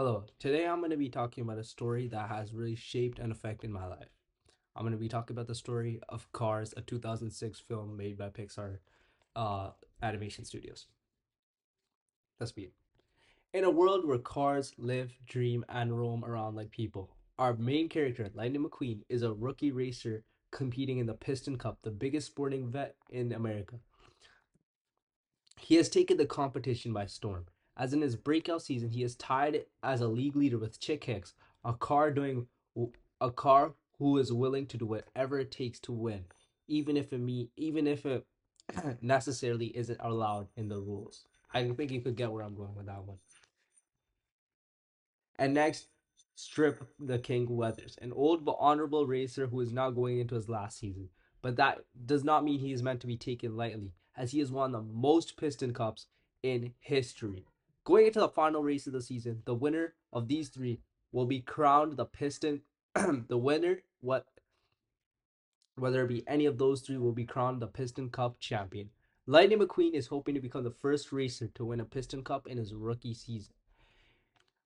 Hello, today I'm going to be talking about a story that has really shaped and affected my life. I'm going to be talking about the story of Cars, a 2006 film made by Pixar uh, Animation Studios. Let's begin. In a world where cars live, dream, and roam around like people, our main character, Lightning McQueen, is a rookie racer competing in the Piston Cup, the biggest sporting event in America. He has taken the competition by storm. As in his breakout season, he is tied as a league leader with Chick Hicks, a car doing a car who is willing to do whatever it takes to win, even if it necessarily isn't allowed in the rules. I think you could get where I'm going with that one. And next, Strip the King Weathers, an old but honorable racer who is now going into his last season. But that does not mean he is meant to be taken lightly, as he has won the most Piston Cups in history. Going into the final race of the season, the winner of these three will be crowned the Piston. The winner, whether it be any of those three, will be crowned the Piston Cup champion. Lightning McQueen is hoping to become the first racer to win a Piston Cup in his rookie season.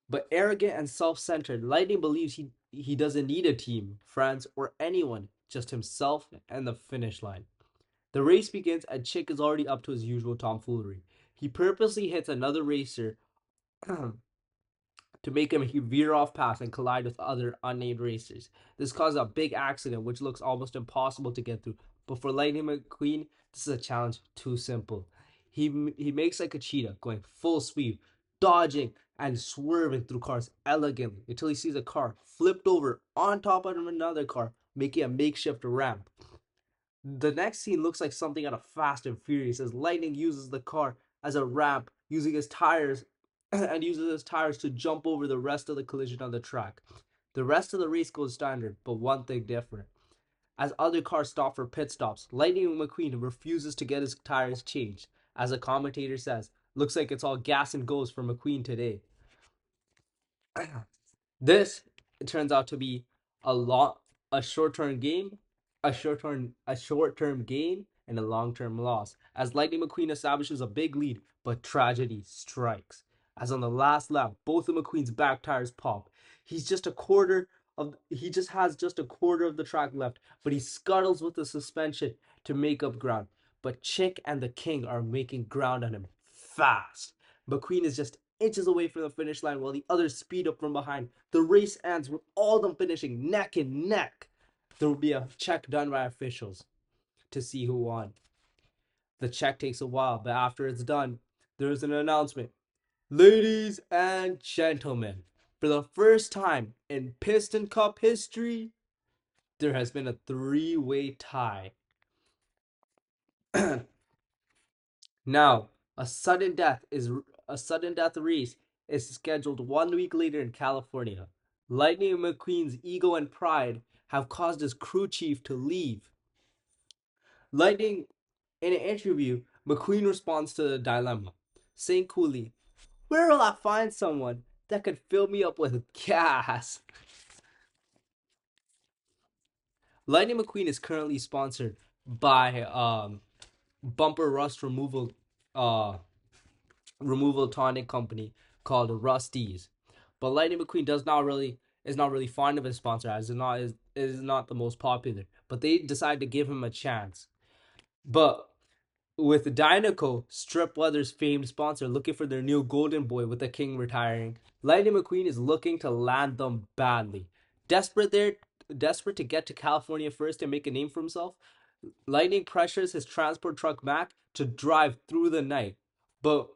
But arrogant and self-centered, Lightning believes he doesn't need a team, friends, or anyone, just himself and the finish line. The race begins and Chick is already up to his usual tomfoolery. He purposely hits another racer to make him veer off path and collide with other unnamed racers. This causes a big accident which looks almost impossible to get through. But for Lightning McQueen, this is a challenge too simple. He makes like a cheetah, going full speed, dodging and swerving through cars elegantly until he sees a car flipped over on top of another car, making a makeshift ramp. The next scene looks like something out of Fast and Furious as Lightning uses the car as a ramp, using his tires and uses his tires to jump over the rest of the collision on the track. The rest of the race goes standard, but one thing different. As other cars stop for pit stops, Lightning McQueen refuses to get his tires changed. As a commentator says, looks like it's all gas and goes for McQueen today. This it turns out to be a short-term game, a short-term gain and a long-term loss. As Lightning McQueen establishes a big lead, but tragedy strikes. As on the last lap, both of McQueen's back tires pop. He just has just a quarter of the track left, but he scuttles with the suspension to make up ground. But Chick and the King are making ground on him fast. McQueen is just inches away from the finish line while the others speed up from behind. The race ends with all of them finishing neck and neck. There will be a check done by officials to see who won. The check takes a while, but after it's done, there's an announcement. Ladies and gentlemen, for the first time in Piston Cup history, there has been a three-way tie. Now, a sudden death race is scheduled 1 week later in California. Lightning McQueen's ego and pride have caused his crew chief to leave. Lightning, in an interview, McQueen responds to the dilemma, saying coolly, "Where will I find someone that could fill me up with gas?" Lightning McQueen is currently sponsored by bumper rust uh, removal tonic company called Rusty's. But Lightning McQueen is not really fond of his sponsor as is not the most popular. But they decide to give him a chance. But with Dynaco, Strip Weather's famed sponsor, looking for their new golden boy with the king retiring, Lightning McQueen is looking to land them badly. Desperate to get to California first and make a name for himself, Lightning pressures his transport truck Mac to drive through the night. But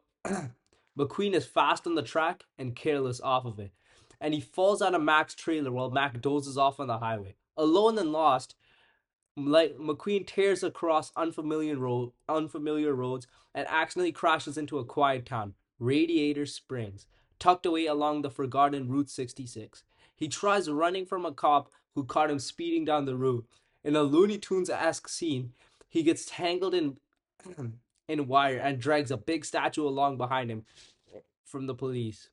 McQueen is fast on the track and careless off of it, and he falls out of Mac's trailer while Mac dozes off on the highway. Alone and lost, McQueen tears across unfamiliar roads and accidentally crashes into a quiet town, Radiator Springs, tucked away along the forgotten Route 66. He tries running from a cop who caught him speeding down the road. In a Looney Tunes-esque scene, he gets tangled in in wire and drags a big statue along behind him from the police.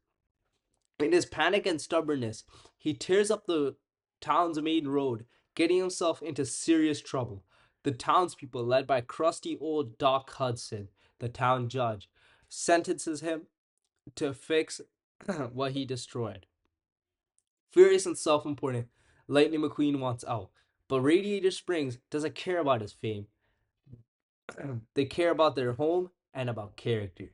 In his panic and stubbornness, he tears up the town's main road, getting himself into serious trouble. The townspeople, led by crusty old Doc Hudson, the town judge, sentences him to fix what he destroyed. Furious and self-important, Lightning McQueen wants out, but Radiator Springs doesn't care about his fame. They care about their home and about character.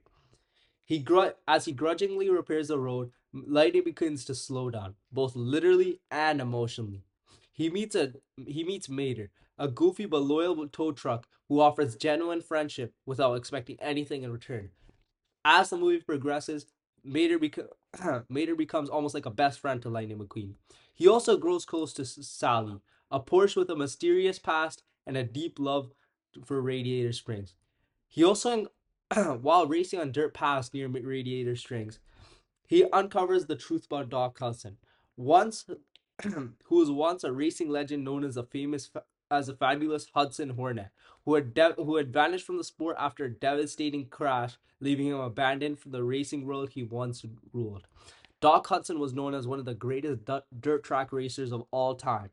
As he grudgingly repairs the road, Lightning begins to slow down, both literally and emotionally. He meets a he meets Mater, a goofy but loyal tow truck who offers genuine friendship without expecting anything in return. As the movie progresses, Mater becomes almost like a best friend to Lightning McQueen. He also grows close to Sally, a Porsche with a mysterious past and a deep love for Radiator Springs. He also, while racing on dirt paths near Radiator Springs, he uncovers the truth about Doc Hudson, once who was once a racing legend known as a fabulous Hudson Hornet, who had vanished from the sport after a devastating crash, leaving him abandoned from the racing world he once ruled. Doc Hudson was known as one of the greatest dirt track racers of all time,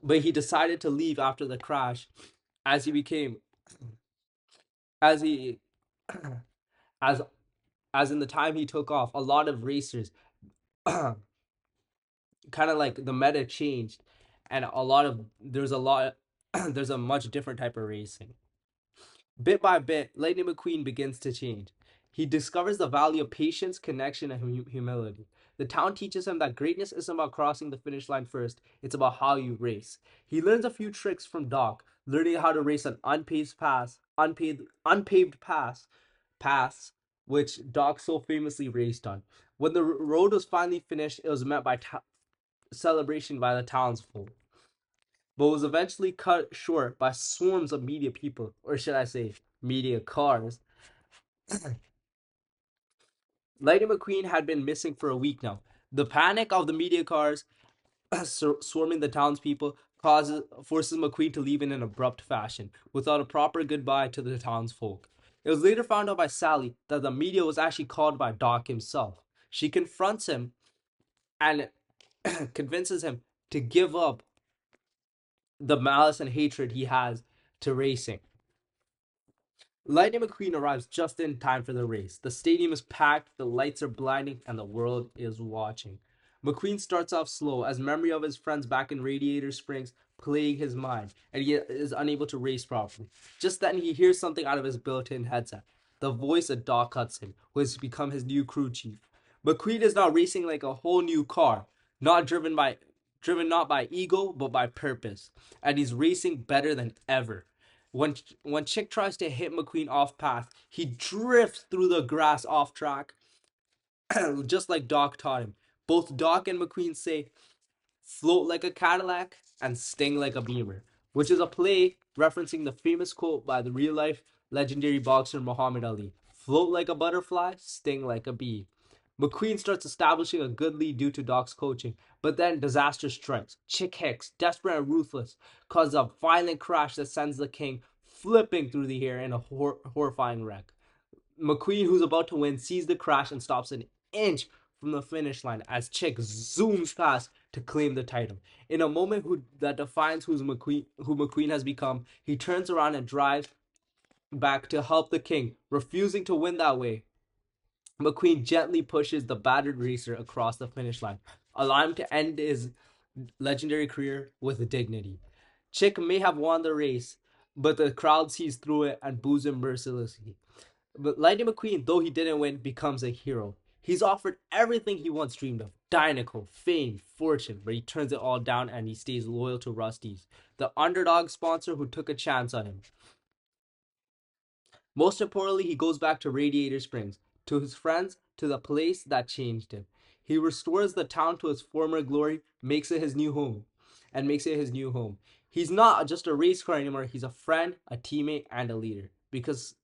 but he decided to leave after the crash, as he became as he as as in the time he took off, a lot of racers kind of like the meta changed, and there's a lot there's a much different type of racing. Bit by bit, Lightning McQueen begins to change. He discovers the value of patience, connection, and humility. The town teaches him that greatness isn't about crossing the finish line first, it's about how you race. He learns a few tricks from Doc, learning how to race an unpaved paths, which Doc so famously raced on. When the road was finally finished, it was met by celebration by the townsfolk, but was eventually cut short by swarms of media people, or should I say, media cars. Lightning McQueen had been missing for a week now. The panic of the media cars swarming the townspeople forces McQueen to leave in an abrupt fashion, without a proper goodbye to the townsfolk. It was later found out by Sally that the media was actually called by Doc himself. She confronts him and convinces him to give up the malice and hatred he has to racing. Lightning McQueen arrives just in time for the race. The stadium is packed, the lights are blinding, and the world is watching. McQueen starts off slow as memory of his friends back in Radiator Springs plague his mind, and he is unable to race properly. Just then, he hears something out of his built-in headset. The voice of Doc Hudson, who has become his new crew chief. McQueen is now racing like a whole new car, not driven not by ego but by purpose, and he's racing better than ever. When Chick tries to hit McQueen off path, he drifts through the grass off track, just like Doc taught him. Both Doc and McQueen say, "Float like a Cadillac and sting like a Beamer," which is a play referencing the famous quote by the real life legendary boxer Muhammad Ali: "Float like a butterfly, sting like a bee." McQueen starts establishing a good lead due to Doc's coaching, but then disaster strikes. Chick Hicks, desperate and ruthless, causes a violent crash that sends the king flipping through the air in a horrifying wreck. McQueen, who's about to win, sees the crash and stops an inch from the finish line as Chick zooms past to claim the title. In a moment that defines who McQueen has become, he turns around and drives back to help the king, refusing to win that way. McQueen gently pushes the battered racer across the finish line, allowing him to end his legendary career with dignity. Chick may have won the race, but the crowd sees through it and boos him mercilessly. But Lightning McQueen, though he didn't win, becomes a hero. He's offered everything he once dreamed of: Dynaco, fame, fortune, but he turns it all down and he stays loyal to Rusty's, the underdog sponsor who took a chance on him. Most importantly, he goes back to Radiator Springs, to his friends, to the place that changed him. He restores the town to its former glory, makes it his new home, and makes it his new home. He's not just a race car anymore, he's a friend, a teammate, and a leader. Because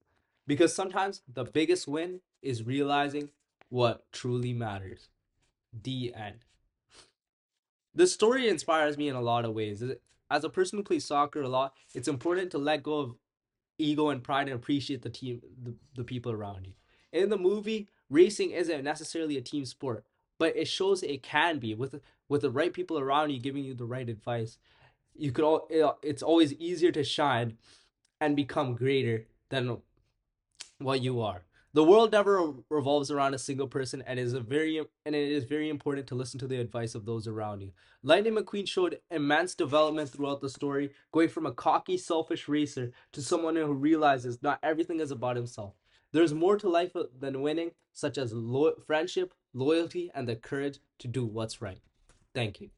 sometimes the biggest win is realizing what truly matters. The end. This story inspires me in a lot of ways. As a person who plays soccer a lot, it's important to let go of ego and pride and appreciate the people around you. In the movie, racing isn't necessarily a team sport, but it shows it can be with the right people around you giving you the right advice. It's always easier to shine and become greater than what you are. The world never revolves around a single person, and it is very important to listen to the advice of those around you. Lightning McQueen showed immense development throughout the story, going from a cocky, selfish racer to someone who realizes not everything is about himself. There's more to life than winning, such as friendship, loyalty, and the courage to do what's right. Thank you.